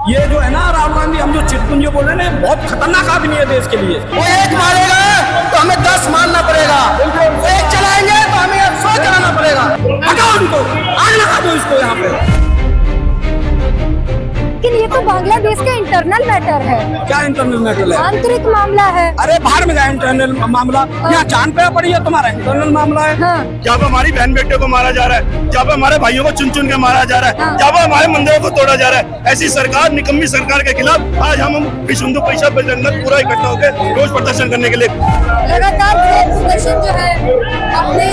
ये जो है ना राहुल गांधी, हम जो चिटपुंजी बोल रहे हैं, बहुत खतरनाक आदमी है देश के लिए। वो एक मारेगा तो हमें 10 मारना पड़ेगा, वो एक चलाएंगे तो हमें 100 चलाना पड़ेगा। हटाओ उनको, आग लगा दो इसको यहाँ पे। लेकिन ये तो बांग्लादेश का इंटरनल मैटर है। क्या इंटरनल मैटर है? आंतरिक मामला है। अरे बाहर में गया इंटरनल मामला, यहाँ जान पे पड़ी है, तुम्हारा इंटरनल मामला है। हाँ। जहाँ पे हमारी बहन बेटे को मारा जा रहा है, जहाँ पे हमारे भाइयों को चुन चुन के मारा जा रहा है, हाँ। जहाँ पे हमारे मंदिरों को तोड़ा जा रहा है, ऐसी सरकार, निकम्मी सरकार के खिलाफ आज हम विश्व हिंदू परिषद बजरंग दल पूरा इकट्ठा होकर रोज प्रदर्शन करने के लिए लगातार प्रदर्शन जो है अपने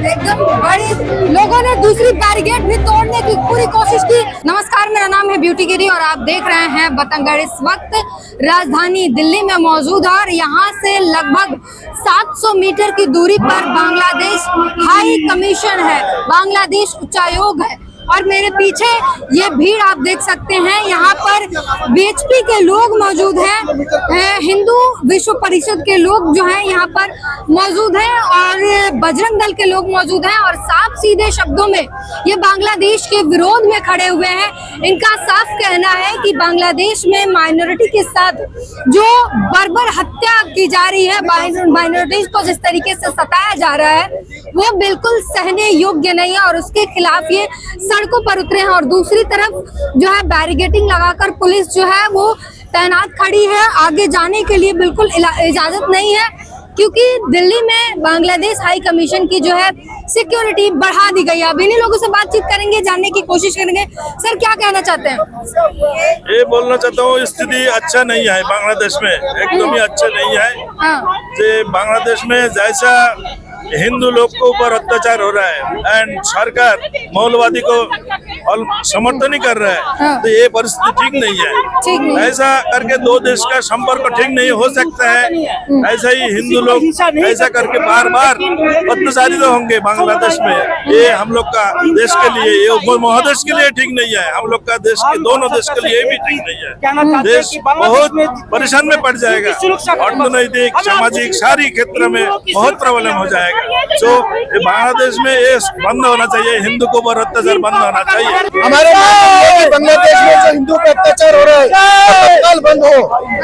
एकदम बड़ी, लोगों ने दूसरी बैरिकेड भी तोड़ने की पूरी कोशिश की। नमस्कार, मेरा नाम है ब्यूटी गिरी और आप देख रहे हैं बतंगड़। इस वक्त राजधानी दिल्ली में मौजूद है और यहाँ से लगभग 700 मीटर की दूरी पर बांग्लादेश हाई कमीशन है, बांग्लादेश उच्चायोग है। और मेरे पीछे ये भीड़ आप देख सकते हैं, यहाँ पर बीएचपी के लोग मौजूद हैं, हिंदू विश्व परिषद के लोग जो हैं यहाँ पर मौजूद हैं और बजरंग दल के लोग मौजूद हैं और साफ सीधे शब्दों में ये बांग्लादेश के विरोध में खड़े हुए हैं। इनका साफ कहना है कि बांग्लादेश में माइनॉरिटी के साथ जो बर्बर हत्या की जा रही है, माइनॉरिटीज को जिस तरीके से सताया जा रहा है, वो बिल्कुल सहने योग्य नहीं है और उसके खिलाफ ये सड़कों पर उतरे हैं। और दूसरी तरफ जो है बैरिकेडिंग लगाकर पुलिस जो है वो तैनात खड़ी है, आगे जाने के लिए बिल्कुल इजाजत नहीं है, क्योंकि दिल्ली में बांग्लादेश हाई कमीशन की जो है सिक्योरिटी बढ़ा दी गई है। अब इन्हीं लोगों से बातचीत करेंगे, जानने की कोशिश करेंगे। सर, क्या कहना चाहते हैं? ये बोलना चाहता हूँ, स्थिति अच्छा नहीं है बांग्लादेश में, एकदम ही अच्छा नहीं है। हाँ। जे बांग्लादेश में जैसा हिंदू लोग के ऊपर अत्याचार हो रहा है एंड सरकार मौलवादी को समर्थन नहीं कर रहा है, हाँ। तो ये परिस्थिति ठीक नहीं ठीक नहीं। है। ऐसा करके दो देश का संपर्क ठीक नहीं हो सकता है। ऐसा ही हिंदू लोग ऐसा करके बार बार अत्याचारित होंगे बांग्लादेश में। ये हम लोग का देश के लिए, ये महादेश के लिए ठीक नहीं है, हम लोग का देश के दोनों देश के लिए भी ठीक नहीं है। देश बहुत परेशान में पड़ जाएगा, अर्थनैतिक, सामाजिक, सारी क्षेत्र में बहुत प्रॉब्लम हो जाएगा। तो बांग्लादेश में ये बंद होना चाहिए, हिंदू को ऊपर अत्याचार बंद होना चाहिए। हमारे बांग्लादेश में जो हिंदू पे अत्याचार हो रहा है तत्काल बंद हो,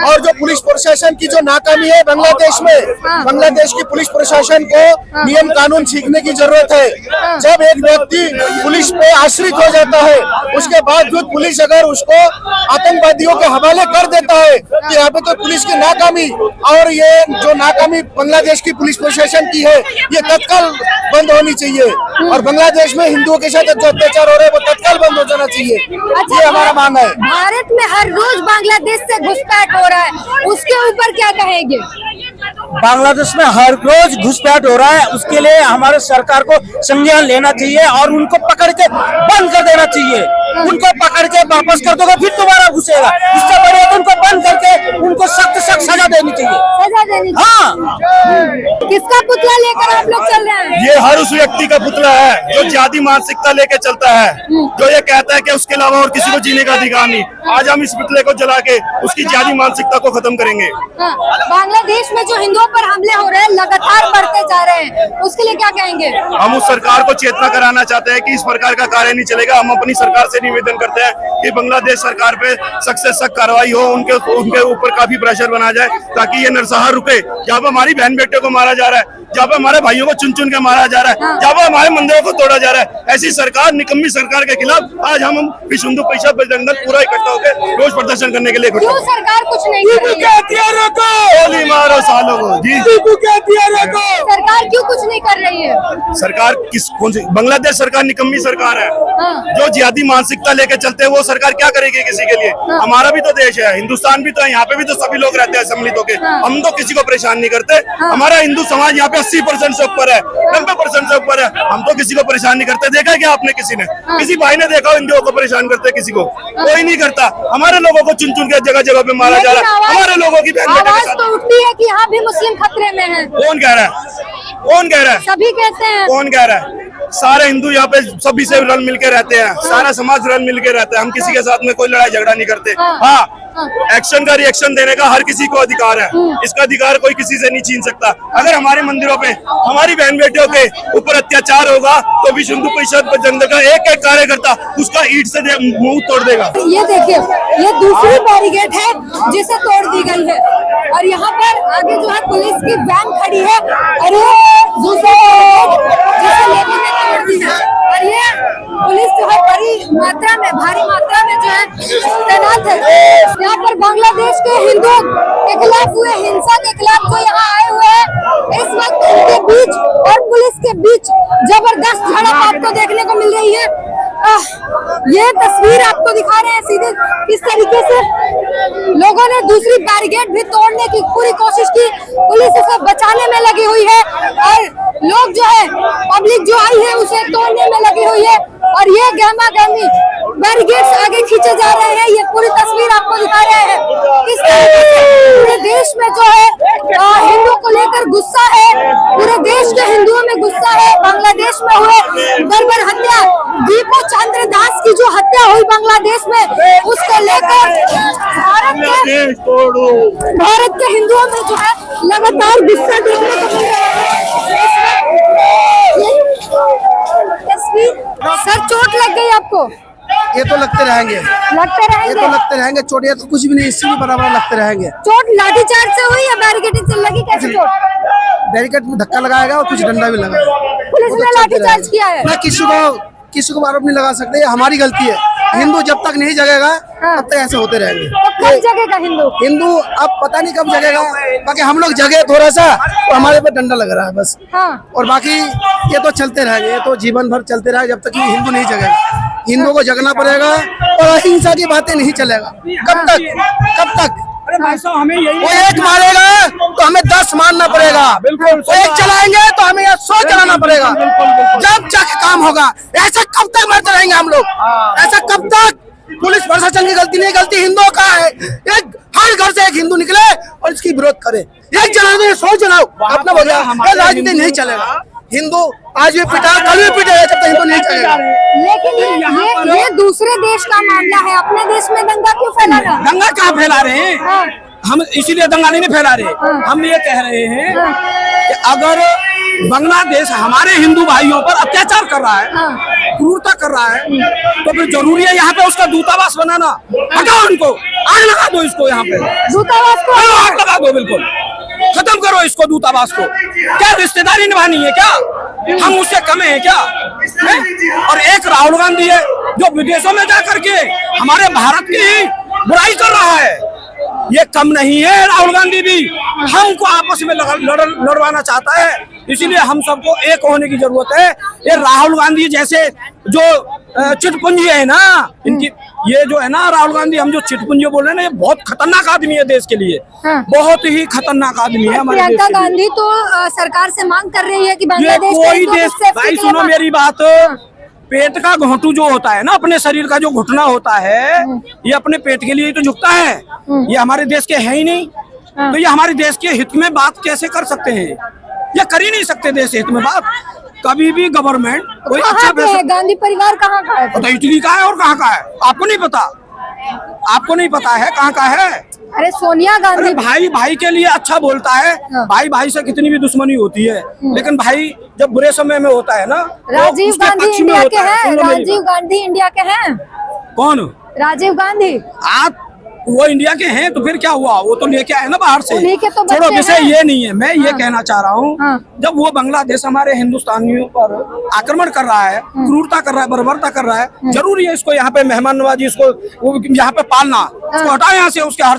और जो पुलिस प्रशासन की जो नाकामी है बांग्लादेश में, बांग्लादेश की पुलिस प्रशासन को नियम कानून सीखने की जरूरत है। जब एक व्यक्ति पुलिस पे आश्रित हो जाता है, उसके बावजूद पुलिस अगर उसको आतंकवादियों के हवाले कर देता है, तो यहाँ पे तो पुलिस की नाकामी, और ये जो नाकामी बांग्लादेश की पुलिस प्रशासन की है, ये तत्काल बंद होनी चाहिए। और बांग्लादेश में हिंदुओं के साथ जो अत्याचार हो रहे हैं वो तत्काल बंद हो जाना चाहिए। ये हमारा मांग है। भारत में हर रोज बांग्लादेश से घुसपैठ हो रहा है, उसके ऊपर क्या कहेंगे? बांग्लादेश में हर रोज घुसपैठ हो रहा है, उसके लिए हमारे सरकार को संज्ञान लेना चाहिए और उनको पकड़ के बंद कर देना चाहिए। उनको पकड़ के वापस कर दोगे फिर दोबारा घुसेगा, इससे बड़े तो उनको बंद करके उनको सख्त सख्त सजा देनी चाहिए। सजा देनी चाहिए। हाँ। किसका पुतला लेकर आप लोग चल रहे हैं? ये हर उस व्यक्ति का पुतला है जो जाति मानसिकता लेके चलता है, जो ये कहता है कि उसके अलावा और किसी को जीने का अधिकार नहीं। आज हम इस पुतले को जला के उसकी जाति मानसिकता को खत्म करेंगे। हाँ। बांग्लादेश में जो हिंदुओं पर हमले हो रहे हैं, लगातार बढ़ते जा रहे हैं, उसके लिए क्या कहेंगे? हम उस सरकार को चेतना कराना चाहते हैं कि इस प्रकार का कार्य नहीं चलेगा। हम अपनी सरकार से निवेदन करते हैं कि बांग्लादेश सरकार पे सख्त से सख्त कार्रवाई हो, उनके ऊपर काफी प्रेशर बना जाए ताकि ये नरसंहार रुके। जहाँ पे हमारी बहन बेटे को मारा जा रहा है, जहाँ पे हमारे भाइयों को चुन चुन के मारा जा रहा है, जहाँ पे हमारे मंदिरों को तोड़ा जा रहा है, ऐसी सरकार, निकम्मी सरकार के खिलाफ आज हम विश्व हिंदू परिषद बजरंग दल पूरा इकट्ठा होकर रोज प्रदर्शन करने के लिए क्यों सरकार कुछ नहीं कर रही है? गोली मारो सालों को जी, सरकार क्यों कुछ नहीं कर रही है? सरकार कौन सी? बांग्लादेश सरकार निकम्मी सरकार है, हाँ। जो जिहादी मानसिकता लेके चलते हैं। वो सरकार क्या करेगी किसी के लिए? हमारा भी तो देश है, हिंदुस्तान भी तो है, यहाँ पे भी तो सभी लोग रहते हैं सम्मिलित होकर। हम तो किसी को परेशान नहीं करते। हमारा हिंदू समाज यहाँ पे 80% से ऊपर है, 90% से ऊपर है। हम तो किसी को परेशान नहीं करते। देखा क्या आपने किसी ने, किसी भाई ने देखा हिंदुओं को परेशान करते? किसी को कोई नहीं करता। हमारे लोगों को चुन चुन के जगह जगह पे मारा जा रहा है। हमारे लोगों की आवाज तो उठती है कि यहाँ भी मुस्लिम खतरे में है। कौन कह रहा है? कौन कह रहा है? सभी कहते हैं। कौन कह रहा है? सारे हिंदू यहाँ पे सभी से रल मिल के रहते हैं, सारा समाज रल मिल के रहता है। हम किसी के साथ में कोई लड़ाई झगड़ा नहीं करते। हाँ, एक्शन का रिएक्शन देने का हर किसी को अधिकार है। इसका अधिकार कोई किसी से नहीं छीन सकता। अगर हमारे मंदिरों पे हमारी बहन बेटियों के ऊपर अत्याचार होगा तो विश्व हिंदू परिषद बजरंग दल का एक एक कार्यकर्ता उसका ईंट से मुंह तोड़ देगा। ये देखिए, ये दूसरी बैरिकेड है जिसे तोड़ दी गई है और यहाँ पर आगे जो है पुलिस की वैन खड़ी है और ये दूसरी जिसे लोगों ने तोड़ दी है और ये पुलिस जो है बड़ी मात्रा में, भारी मात्रा में जो है तैनात है। यहाँ पर बांग्लादेश के हिंदुओं के खिलाफ हुए हिंसा के खिलाफ जो यहाँ आए हुए हैं, इस वक्त उनके बीच और पुलिस के बीच जबरदस्त झड़प आपको देखने को मिल रही है। ये तस्वीर आपको दिखा रहे हैं सीधे किस तरीके से लोगों ने दूसरी बैरिकेड भी तोड़ने की पूरी कोशिश की, पुलिस इसे बचाने में लगी हुई है और लोग जो है पब्लिक जो आई है उसे तोड़ने में लगी हुई है और ये गहमा गहमी बैरिकेड्स आगे खींचे जा रहे हैं। ये पूरी तस्वीर आपको दिखा रहे हैं किस तरीके से पूरे देश में जो है हिंदुओं को लेकर गुस्सा है, पूरे देश के हिंदुओं में गुस्सा है। बांग्लादेश में हुए बर्बर हत्या, दीपो चंद्र दास की जो हत्या हुई बांग्लादेश में, उसको लेकर भारत के हिंदुओं में जो है लगातार गुस्सा देखने को मिल रहा है। तस्वीर सर, चोट लग गई आपको? ये तो लगते रहेंगे, ये तो लगते रहेंगे चोट, ये तो कुछ भी नहीं, इससे भी बराबर लगते रहेंगे। चोट लाठीचार्ज से हुई या बैरिकेडिंग से लगी? कैसे चोट? बैरिकेड में धक्का लगाएगा और कुछ डंडा भी लगाएगा। पुलिस ने लाठीचार्ज किया है? मैं किसी को आरोप नहीं लगा सकते, ये हमारी गलती है। हिंदू जब तक नहीं जगेगा तब तक ऐसे होते रहेंगे। तो कब जगेगा हिंदू? अब पता नहीं कब जगेगा, बाकी हम लोग जगे थोड़ा सा तो हमारे पे डंडा लग रहा है बस। और बाकी ये तो चलते रहेंगे, ये तो जीवन भर चलते रहेगा जब तक कि हिंदू नहीं जगेगा। हिंदू को जगना पड़ेगा और अहिंसा की बातें नहीं चलेगा। कब तक? हमें यही वो एक मारेगा तो हमें 10 मारना पड़ेगा, बिल्कुल। वो एक चलाएंगे तो हमें 100 चलाना पड़ेगा, जब जाके काम होगा। ऐसा कब तक मरते रहेंगे हम लोग? ऐसा कब तक? पुलिस प्रशासन की गलती नहीं, गलती हिंदुओं का है। एक हर घर से एक हिंदू निकले और इसकी विरोध करे। एक जलाओ 100 जलाओ, अपना हो गया। राजनीति नहीं चलेगा। हिंदू आज भी पिटा, कल भी पिटेगा, जब तक हिंदू नहीं चलेगा। लेकिन ये दूसरे देश का मामला है, अपने देश में दंगा क्यों फैला रहा? दंगा कहाँ फैला रहे हैं? हम इसीलिए दंगा नहीं फैला रहे। हम ये कह रहे हैं कि अगर बांग्लादेश हमारे हिंदू भाइयों पर अत्याचार कर रहा है, क्रूरता कर रहा है, तो फिर जरूरी है यहाँ पे उसका दूतावास बनाना। हटाओ उनको, आग लगा दो इसको, यहाँ पे दूतावास को आग लगा दो, बिल्कुल खत्म करो इसको, दूतावास को। क्या रिश्तेदारी निभानी है क्या? हम उससे कम है क्या? और एक राहुल गांधी है जो विदेशों में जा करके हमारे भारत की ही बुराई कर रहा है। ये कम नहीं है, राहुल गांधी भी हमको आपस में लड़वाना चाहता है। इसीलिए हम सबको एक होने की जरूरत है। ये राहुल गांधी जैसे जो चिटपुंजी है ना, इनकी ये जो है ना राहुल गांधी, हम जो चिटपुंजी बोल रहे हैं ना, ये बहुत खतरनाक आदमी है देश के लिए। बहुत ही खतरनाक आदमी है हमारे प्रियंका गांधी तो सरकार से मांग कर रही है कि बांग्लादेश कोई देश, भाई सुनो मेरी बात, पेट का घोंटू जो होता है ना, अपने शरीर का जो घुटना होता है, ये अपने पेट के लिए तो झुकता है। ये हमारे देश के है ही नहीं, तो ये हमारे देश के हित में बात कैसे कर सकते हैं? ये कर ही नहीं सकते देश हित में बात। कभी भी गवर्नमेंट कोई अच्छा गांधी परिवार कहाँ का है? पता इटली का है और कहाँ का है आपको नहीं पता? आपको नहीं पता है कहाँ का है? अरे सोनिया गांधी भाई के लिए अच्छा बोलता है। भाई से कितनी भी दुश्मनी होती है, लेकिन भाई जब बुरे समय में होता है ना, राजीव गांधी इंडिया के हैं। राजीव गांधी इंडिया के हैं। कौन? राजीव गांधी। आप वो इंडिया के हैं तो फिर क्या हुआ? वो तो लेके आए ना बाहर से। तो छोड़ो, विषय ये नहीं है। मैं ये कहना चाह रहा हूँ, जब वो बांग्लादेश हमारे हिंदुस्तानियों पर आक्रमण कर रहा है, क्रूरता कर रहा है, बर्बरता कर रहा है, जरूरी है इसको यहाँ पे मेहमान नवाजी, इसको यहाँ पे पालना। उसको हटाओ यहाँ से, उसके हर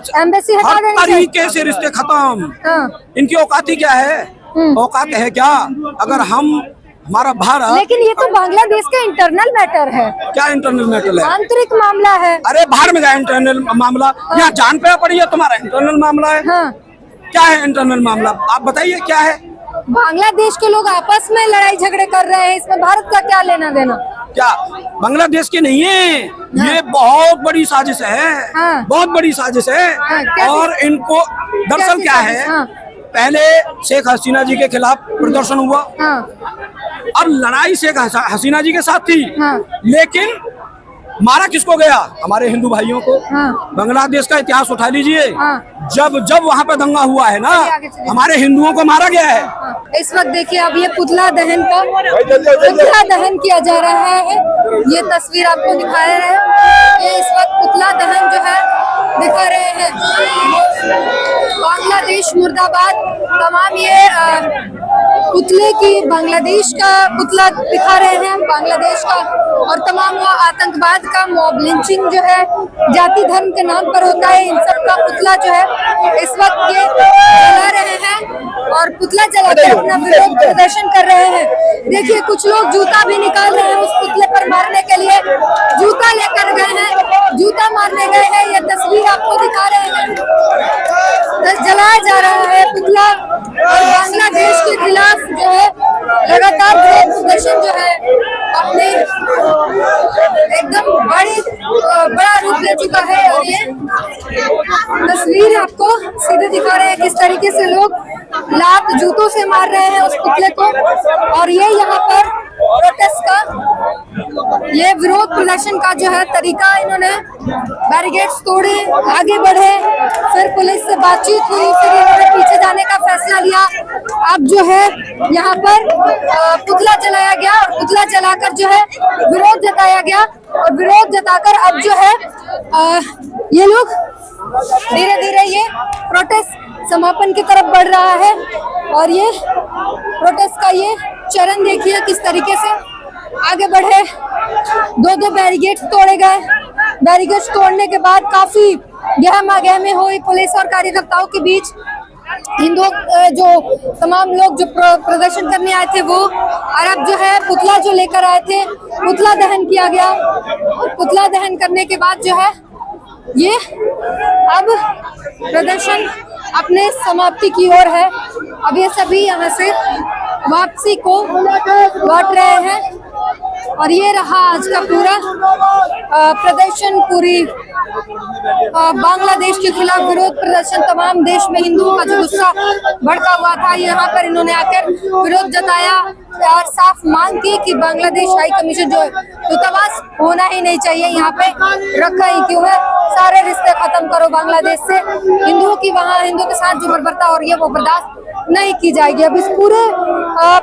तरीके से रिश्ते खत्म। इनकी औकाती क्या है? औकात है क्या? अगर हमारा भारत, लेकिन ये तो बांग्लादेश का इंटरनल मैटर है। क्या इंटरनल मैटर है? आंतरिक मामला है। अरे बाहर में गया इंटरनल मामला, यहाँ जान पे पड़ी है तुम्हारा इंटरनल मामला है। क्या है इंटरनल मामला? आप बताइए क्या है? बांग्लादेश के लोग आपस में लड़ाई झगड़े कर रहे हैं, इसमें भारत का क्या लेना देना? क्या बांग्लादेश के नहीं है? ये बहुत बड़ी साजिश है। बहुत बड़ी साजिश है। और इनको दरअसल क्या है, पहले शेख हसीना जी के खिलाफ प्रदर्शन हुआ, अब लड़ाई शेख हसीना जी के साथ थी, लेकिन मारा किसको गया? हमारे हिंदू भाइयों को। हाँ। बांग्लादेश का इतिहास उठा लीजिए। हाँ। जब वहाँ पे दंगा हुआ है ना, चलिए आगे चलिए। हमारे हिंदुओं को मारा गया है। इस वक्त देखिए अब ये पुतला दहन किया जा रहा है। ये तस्वीर आपको दिखा रहे हैं। ये इस वक्त पुतला दहन जो है दिखा रहे हैं। बांग्लादेश मुर्दाबाद, तमाम ये पुतले की बांग्लादेश का पुतला दिखा रहे हैं, बांग्लादेश का, और तमाम वो आतंकवाद का मॉब लिंचिंग जो है जाति धर्म के नाम पर होता है, इन सब का पुतला जो है इस वक्त ये जला रहे हैं और पुतला जलाकर अपना विरोध प्रदर्शन कर रहे हैं। देखिए कुछ लोग जूता भी निकाल रहे हैं उस पुतले पर मारने के लिए, जूता लेकर गए हैं, जूता मारने गए हैं। ये तस्वीर आपको दिखा रहे हैं, जलाया जा रहा है पुतला। और बांग्लादेश के खिलाफ जो है लगातार विरोध प्रदर्शन जो है अपने एकदम बड़ा रूप ले चुका है। और ये तस्वीर आपको सीधे दिखा रहे हैं किस तरीके से लोग लात जूतों से मार रहे हैं उस पुतले को। और ये यहाँ पर प्रोटेस्ट का, ये विरोध प्रदर्शन का जो है तरीका, इन्होंने बैरिकेड्स तोड़े, आगे बढ़े, फिर पुलिस से बातचीत हुई, फिर इन्होंने पीछे जाने का फैसला लिया। अब जो है यहाँ पर पुतला जलाया गया और पुतला जलाकर जो है विरोध जताया गया। और विरोध जताकर अब जो है ये लोग धीरे धीरे ये प्रोटेस्ट समापन की तरफ बढ़ रहा है। और ये प्रोटेस्ट का ये चरण देखिए किस तरीके से आगे बढ़े। दो बैरिकेड्स तोड़े गए। बैरिकेड्स तोड़ने के बाद काफी गहमा-गहमी हुई पुलिस और कार्यकर्ताओं के बीच। हिंदू जो तमाम लोग जो प्रदर्शन करने आए थे वो, और अब जो है पुतला जो लेकर आए थे, पुतला दहन किया गया। और पुतला दहन करने के बाद जो है ये अब प्रदर्शन अपने समाप्ति की ओर है। अब ये सभी यहाँ से वापसी को लौट रहे हैं। और ये रहा आज का पूरा प्रदर्शन, पूरी बांग्लादेश के खिलाफ विरोध प्रदर्शन। तमाम देश में हिंदुओं का जो गुस्सा भड़का हुआ था, यहाँ पर इन्होंने आकर विरोध जताया और साफ मांग की कि बांग्लादेश हाई कमीशन जो दूतावास होना ही नहीं चाहिए, यहाँ पे रखा ही क्यों है, सारे रिश्ते खत्म करो बांग्लादेश से। हिंदुओं की वहाँ हिंदुओं के साथ जो बर्बरता हो रही है वो बर्दाश्त नहीं की जाएगी। अब इस पूरे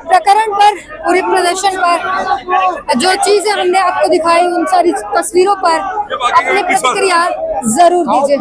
प्रकरण पर, पूरे प्रदर्शन पर जो चीजें हमने आपको दिखाई, उन सारी तस्वीरों पर अपनी प्रतिक्रिया जरूर दीजिए।